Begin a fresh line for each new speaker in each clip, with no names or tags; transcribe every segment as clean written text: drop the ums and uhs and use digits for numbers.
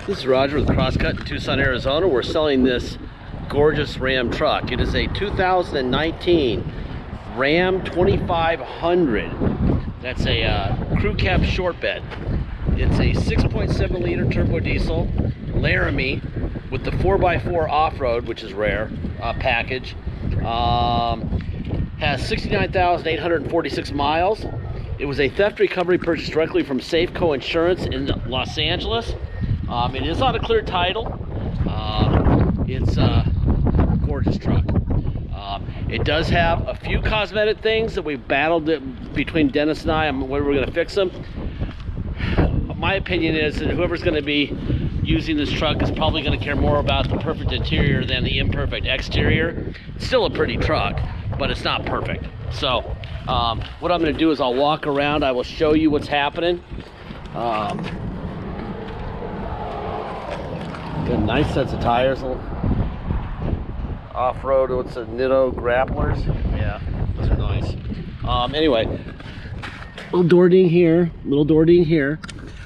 This is Roger with Crosscut in Tucson, Arizona. We're selling this gorgeous Ram truck. It is a 2019 Ram 2500. That's a crew cab short bed. It's a 6.7 liter turbo diesel Laramie with the 4x4 off-road, which is rare, package. Has 69,846 miles. It was a theft recovery purchased directly from Safeco Insurance in Los Angeles. It is on a clear title. It's a gorgeous truck. It does have a few cosmetic things that we've battled between Dennis and I on whether we're going to fix them. My opinion is that whoever's going to be using this truck is probably going to care more about the perfect interior than the imperfect exterior. It's still a pretty truck, but it's not perfect. So what I'm going to do is I'll walk around. I will show you what's happening. Got nice sets of tires. Off-road, what's a Nitto grapplers? Yeah, those are nice. Anyway, little door ding here, little door ding here.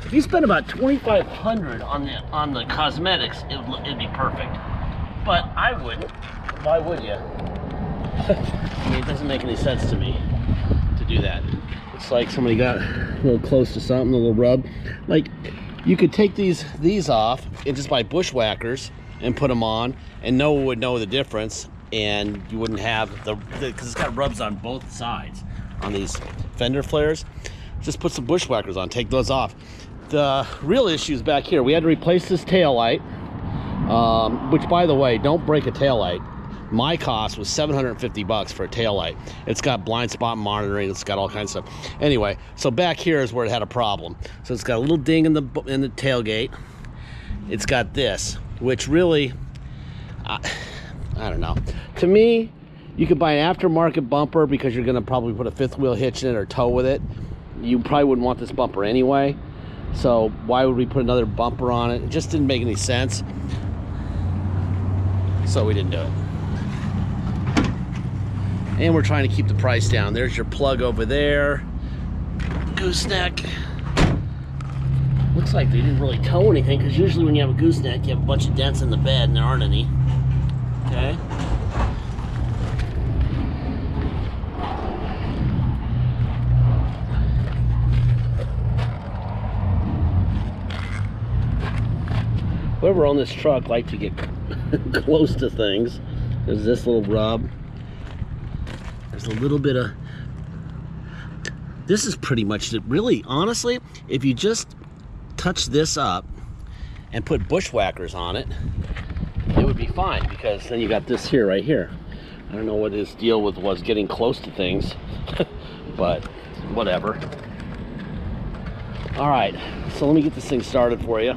If you spend about $2,500 on the cosmetics, it'd be perfect. But I wouldn't. Why would you? I mean, it doesn't make any sense to me to do that. It's like somebody got a little close to something, a little rub. Like, you could take these off and just buy bushwhackers and put them on, and no one would know the difference, and you wouldn't have because it's got rubs on both sides on these fender flares. Just put some bushwhackers on, take those off. The real issue is back here. We had to replace this tail light, which, by the way, don't break a tail light. My cost was $750 for a tail light. It's got blind spot monitoring. It's got all kinds of stuff. Anyway, so back here is where it had a problem. So it's got a little ding in the tailgate. It's got this, which really, I don't know. To me, you could buy an aftermarket bumper because you're going to probably put a fifth wheel hitch in it or tow with it. You probably wouldn't want this bumper anyway. So why would we put another bumper on it? It just didn't make any sense. So we didn't do it. And we're trying to keep the price down. There's your plug over there. Gooseneck. Looks like they didn't really tow anything, because usually when you have a gooseneck, you have a bunch of dents in the bed, and there aren't any. Okay. Whoever owned this truck liked to get close to things. There's this little rub. There's a little bit of... This is pretty much it. Really, honestly, if you just touch this up and put bushwhackers on it, it would be fine, because then you got this here, right here. I don't know what his deal was getting close to things, but whatever. All right, so let me get this thing started for you.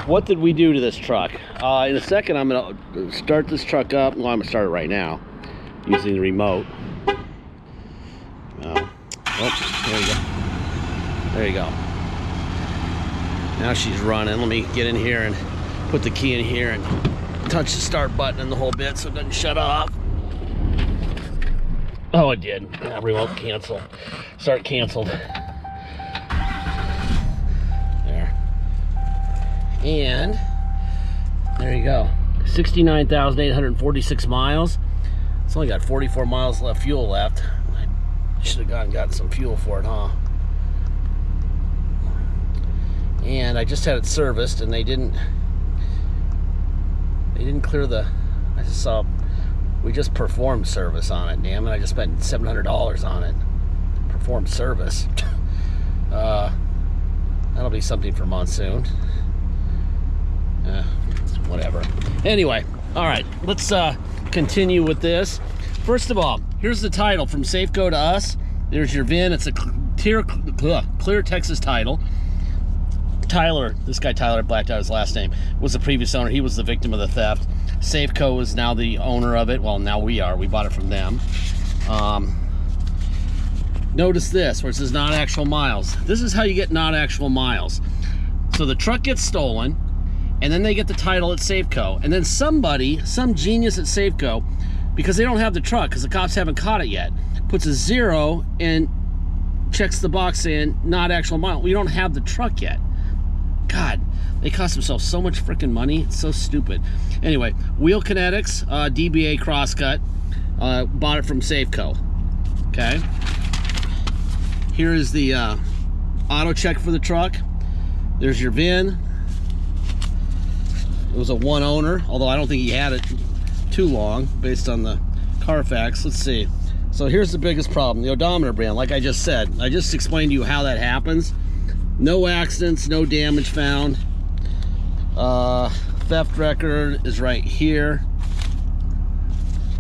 What did we do to this truck? In a second, I'm gonna start this truck up. Well, I'm gonna start it right now using the remote. Oh, there you go. There you go. Now she's running. Let me get in here and put the key in here and touch the start button and the whole bit so it doesn't shut off. Oh, it did. Remote cancel. Start canceled. There. And there you go. 69,846 miles. It's only got 44 miles left, fuel left. I should have gone and gotten some fuel for it, huh? And I just had it serviced, and they didn't clear the... I just saw we just performed service on it. Damn it! I just spent $700 on it. Performed service. That'll be something for monsoon. Whatever. Anyway, all right. Let's continue with this. First of all, here's the title from Safeco to us. There's your VIN. It's a clear Texas title. Tyler, this guy Tyler, blacked out his last name, was the previous owner. He was the victim of the theft. Safeco is now the owner of it. Well, now we are. We bought it from them. Notice this, where it says not actual miles. This is how you get not actual miles. So the truck gets stolen, and then they get the title at Safeco, and then somebody, some genius at Safeco, because they don't have the truck, because the cops haven't caught it yet, puts a 0 and checks the box saying not actual mile. We don't have the truck yet. God, they cost themselves so much freaking money. It's so stupid. Anyway, Wheel Kinetics, DBA Crosscut. Bought it from Safeco. Okay. Here is the auto check for the truck. There's your VIN. It was a one owner, although I don't think he had it too long based on the Carfax. Let's see. So here's the biggest problem, the odometer brand. Like I just said, I just explained to you how that happens. No accidents, no damage found. Theft record is right here.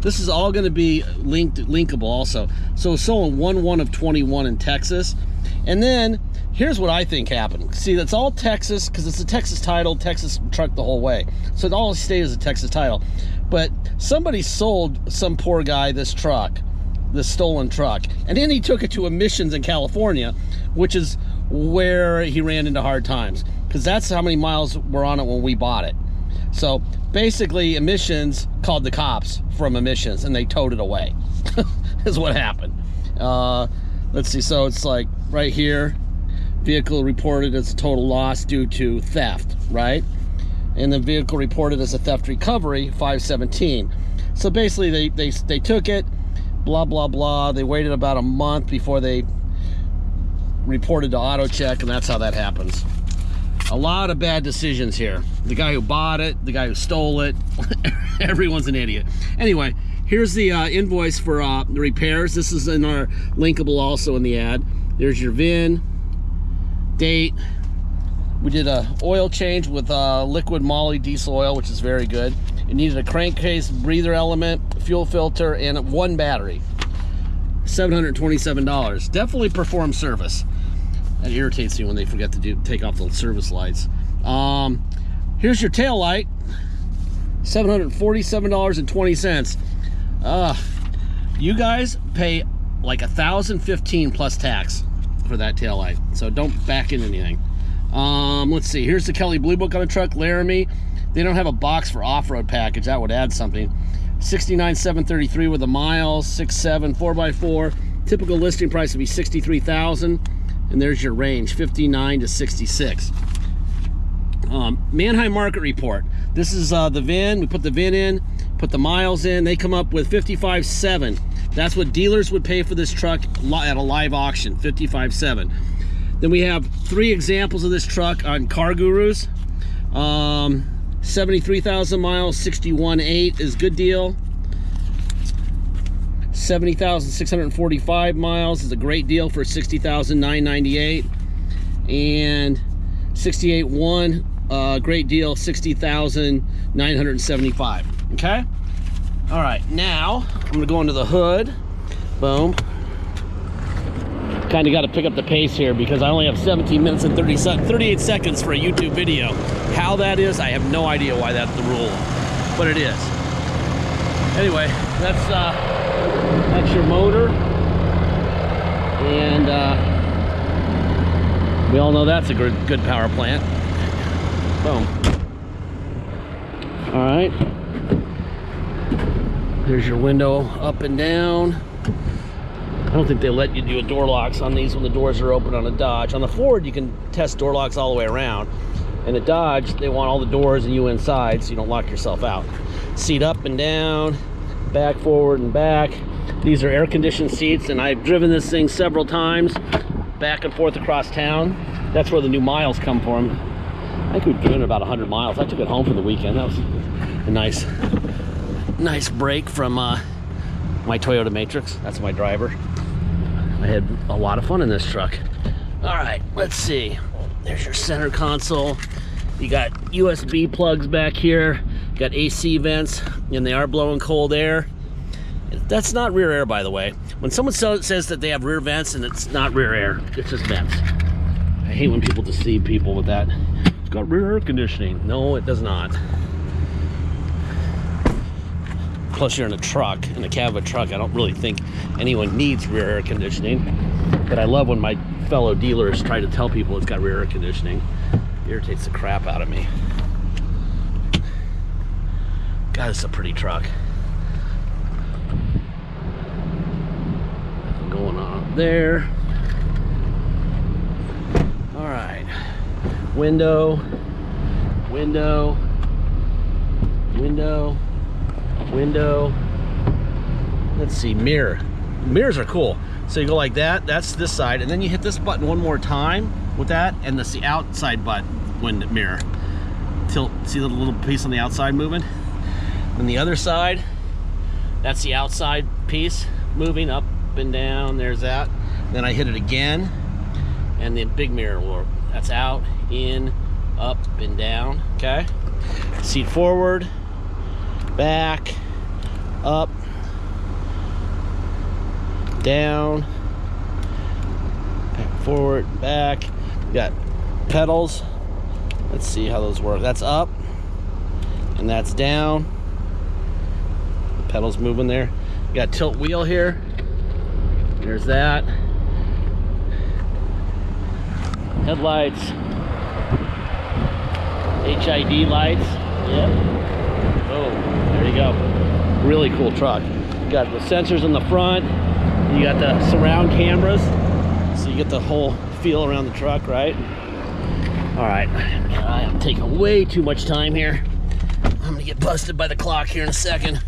This is all going to be linkable also. So sold 1/1 of 21 in Texas. And then here's what I think happened. See, that's all Texas because it's a Texas title, Texas truck the whole way. So it all stays as a Texas title. But somebody sold some poor guy this truck, this stolen truck, and then he took it to emissions in California, which is where he ran into hard times because that's how many miles were on it when we bought it. So basically emissions called the cops from emissions and they towed it away is what happened. Let's see, so it's like right here, vehicle reported as a total loss due to theft, right? And the vehicle reported as a theft recovery, 517. So basically they took it, blah, blah, blah. They waited about a month before they reported to auto check, and that's how that happens. A lot of bad decisions here. The guy who bought it, the guy who stole it, everyone's an idiot. Anyway, here's the invoice for the repairs. This is in our linkable also in the ad. There's your VIN, date. We did a oil change with liquid moly diesel oil, which is very good. It needed a crankcase, breather element, fuel filter, and one battery. $727. Definitely perform service. That irritates me when they forget to take off the service lights. Here's your tail light. $747.20. You guys pay like $1,015 plus tax for that tail light, so don't back in anything. Let's see, here's the Kelly Blue Book on the truck, Laramie. They don't have a box for off-road package. That would add something. 69,733 with the miles, 6.7 4x4. Typical listing price would be $63,000, and there's your range, 59 to 66. Manheim Market Report. This is the VIN. We put the VIN in, put the miles in. They come up with 55.7. That's what dealers would pay for this truck at a live auction, 55.7. Then we have 3 examples of this truck on Car Gurus. 73,000 miles, 61.8 is good deal. 70,645 miles is a great deal for 60,998. And 68.1, great deal, 60,975. Okay? All right, now I'm gonna go into the hood. Boom. Kind of got to pick up the pace here because I only have 17 minutes and 38 seconds for a YouTube video. How that is, I have no idea why that's the rule, but it is. Anyway, that's your motor, and we all know that's a good power plant. Boom. All right. There's your window up and down. I don't think they let you do a door locks on these when the doors are open on a Dodge. On the Ford, you can test door locks all the way around. In a Dodge, they want all the doors and you inside so you don't lock yourself out. Seat up and down, back, forward, and back. These are air-conditioned seats, and I've driven this thing several times, back and forth across town. That's where the new miles come from. I think we've driven about 100 miles. I took it home for the weekend. That was a nice break from my Toyota Matrix. That's my driver. I had a lot of fun in this truck. All right, let's see. There's your center console. You got USB plugs back here. You got AC vents, and they are blowing cold air. That's not rear air, by the way. When someone says that they have rear vents and it's not rear air, it's just vents. I hate when people deceive people with that. It's got rear air conditioning. No, it does not. Plus you're in a truck, in the cab of a truck. I don't really think anyone needs rear air conditioning, but I love when my fellow dealers try to tell people it's got rear air conditioning. It irritates the crap out of me. God, it's a pretty truck. Nothing going on up there. All right, window, window, window, window. Let's see, mirror. Mirrors are cool. So you go like that, that's this side, and then you hit this button one more time with that, and that's the outside button when mirror. Tilt, see the little piece on the outside moving? On the other side, that's the outside piece moving up and down, there's that. Then I hit it again, and the big mirror will, that's out, in, up, and down, okay? Seat forward, back, up, down, back, forward, back. You got pedals. Let's see how those work. That's up, and that's down. The pedals moving there. You got tilt wheel here. There's that. Headlights. HID lights. Yep. Oh, there you go. Really cool truck. You got the sensors in the front. You got the surround cameras, so you get the whole feel around the truck, right? All right, I am taking way too much time here. I'm gonna get busted by the clock here in a second.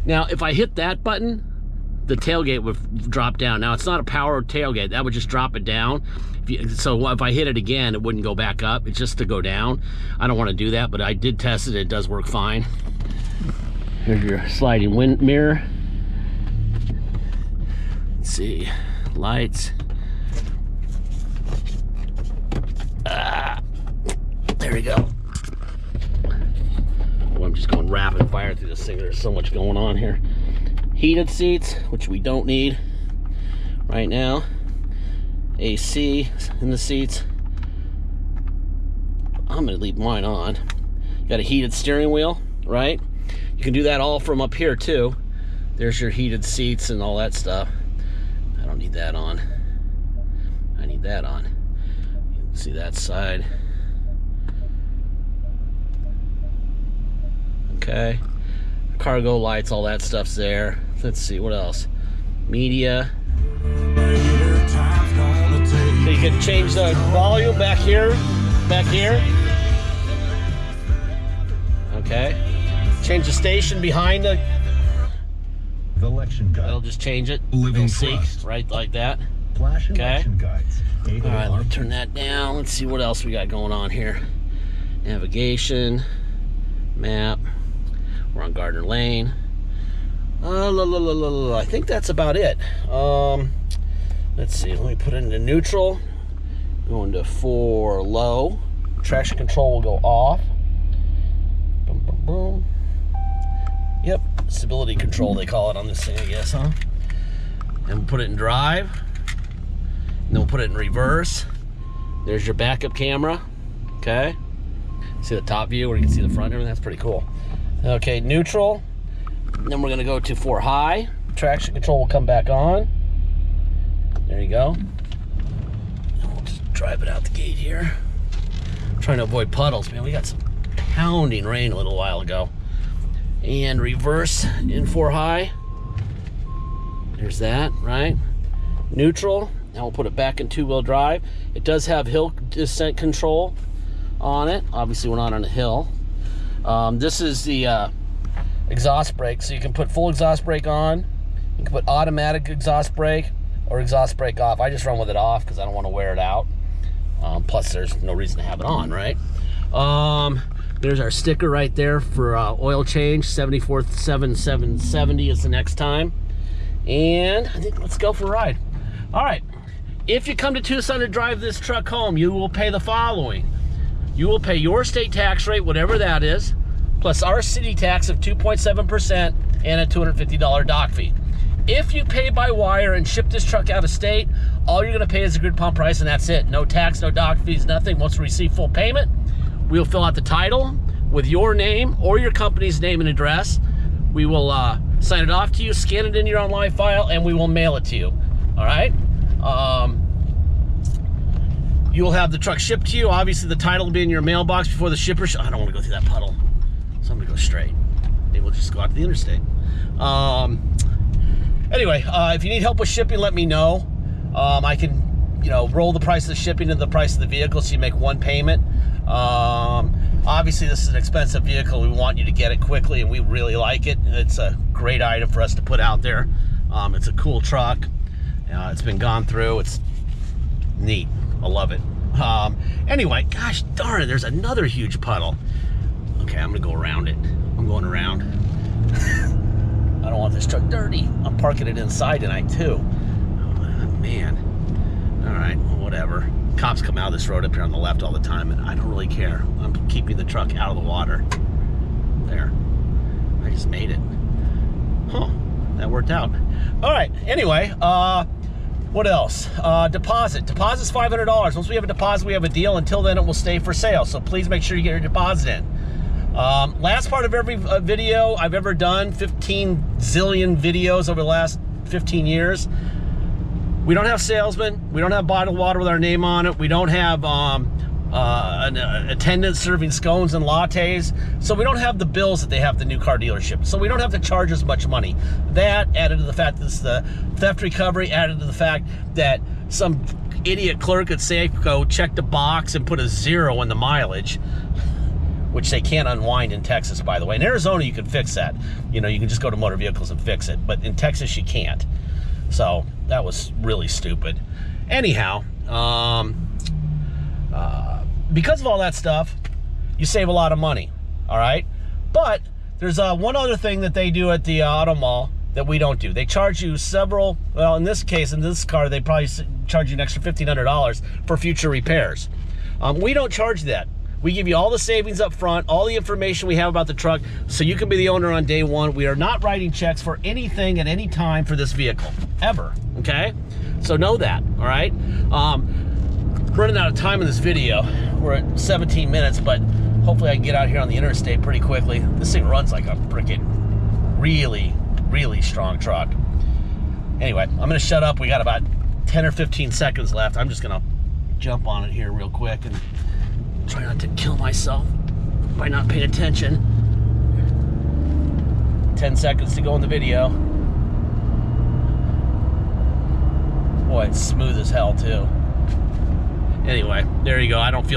Now, if I hit that button, the tailgate would drop down. Now, it's not a power tailgate. That would just drop it down. So if I hit it again, it wouldn't go back up. It's just to go down. I don't want to do that, but I did test it. It does work fine. Here's your sliding wind mirror. Let's see. Lights. There we go. Oh, I'm just going rapid fire through this thing. There's so much going on here. Heated seats, which we don't need right now. AC in the seats. I'm gonna leave mine on. Got a heated steering wheel, right? You can do that all from up here too. There's your heated seats and all that stuff. I don't need that on. I need that on. You can see that side. Okay. Cargo lights, all that stuff's there. Let's see, what else? Media. So you can change the volume back here, Okay. Change the station behind the election guide. That'll just change it. Living see, right like that. Flash election guides. All right, let me turn that down. Let's see what else we got going on here. Navigation, map. We're on Gardner Lane. I think that's about it. Let's see, let me put it into neutral. Going to 4 low. Traction control will go off. Boom, boom, boom. Yep, stability control they call it on this thing, I guess, huh? And we'll put it in drive. And then we'll put it in reverse. There's your backup camera, okay? See the top view where you can see the front and everything? That's pretty cool. Okay, neutral. And then we're gonna go to 4 high. Traction control will come back on. There you go. And we'll just drive it out the gate here. I'm trying to avoid puddles, man. We got some pounding rain a little while ago. And reverse in 4 high. There's that, right? Neutral. Now we'll put it back in 2-wheel drive. It does have hill descent control on it. Obviously, we're not on a hill. This is the exhaust brake, so you can put full exhaust brake on. You can put automatic exhaust brake or exhaust brake off. I just run with it off because I don't want to wear it out. Plus, there's no reason to have it on, right? There's our sticker right there for oil change. 74,770 is the next time. And I think let's go for a ride. All right. If you come to Tucson to drive this truck home, you will pay the following. You will pay your state tax rate, whatever that is, plus our city tax of 2.7% and a $250 dock fee. If you pay by wire and ship this truck out of state, all you're gonna pay is the grid pump price and that's it. No tax, no dock fees, nothing. Once we receive full payment, we'll fill out the title with your name or your company's name and address. We will sign it off to you, scan it in your online file, and we will mail it to you, all right? You'll have the truck shipped to you. Obviously, the title will be in your mailbox before the shipper. I don't want to go through that puddle, so I'm gonna go straight. Maybe we'll just go out to the interstate. Anyway, if you need help with shipping, let me know. I can, roll the price of the shipping into the price of the vehicle so you make one payment. Obviously, this is an expensive vehicle. We want you to get it quickly, and we really like it. It's a great item for us to put out there. It's a cool truck. It's been gone through. It's neat. I love it. Anyway, gosh darn it, there's another huge puddle. Okay, I'm gonna go around it. I'm going around. I don't want this truck dirty. I'm parking it inside tonight too. Oh, man. All right, well, whatever. Cops come out of this road up here on the left all the time, and I don't really care. I'm keeping the truck out of the water. There. I just made it. Huh, that worked out. All right, anyway, what else? Deposit. Deposit's $500. Once we have a deposit, we have a deal. Until then, it will stay for sale. So please make sure you get your deposit in. Last part of every video I've ever done, 15 zillion videos over the last 15 years. We don't have salesmen. We don't have bottled water with our name on it. We don't have an attendant serving scones and lattes. So we don't have the bills that they have at the new car dealership. So we don't have to charge as much money. That, added to the fact that it's the theft recovery, added to the fact that some idiot clerk at Safeco checked a box and put a 0 in the mileage, which they can't unwind in Texas, by the way. In Arizona, you can fix that. You can just go to motor vehicles and fix it. But in Texas, you can't. So that was really stupid. Anyhow, because of all that stuff, you save a lot of money, all right? But there's one other thing that they do at the auto mall that we don't do. They charge you several, well, in this case, in this car, they probably charge you an extra $1,500 for future repairs. We don't charge that. We give you all the savings up front, all the information we have about the truck, so you can be the owner on day one. We are not writing checks for anything at any time for this vehicle, ever, okay? So know that, all right? Running out of time in this video. We're at 17 minutes, but hopefully I can get out here on the interstate pretty quickly. This thing runs like a freaking really, really strong truck. Anyway, I'm gonna shut up. We got about 10 or 15 seconds left. I'm just gonna jump on it here real quick and try not to kill myself by not paying attention. 10 seconds to go in the video. Boy, it's smooth as hell too. Anyway, there you go. I don't feel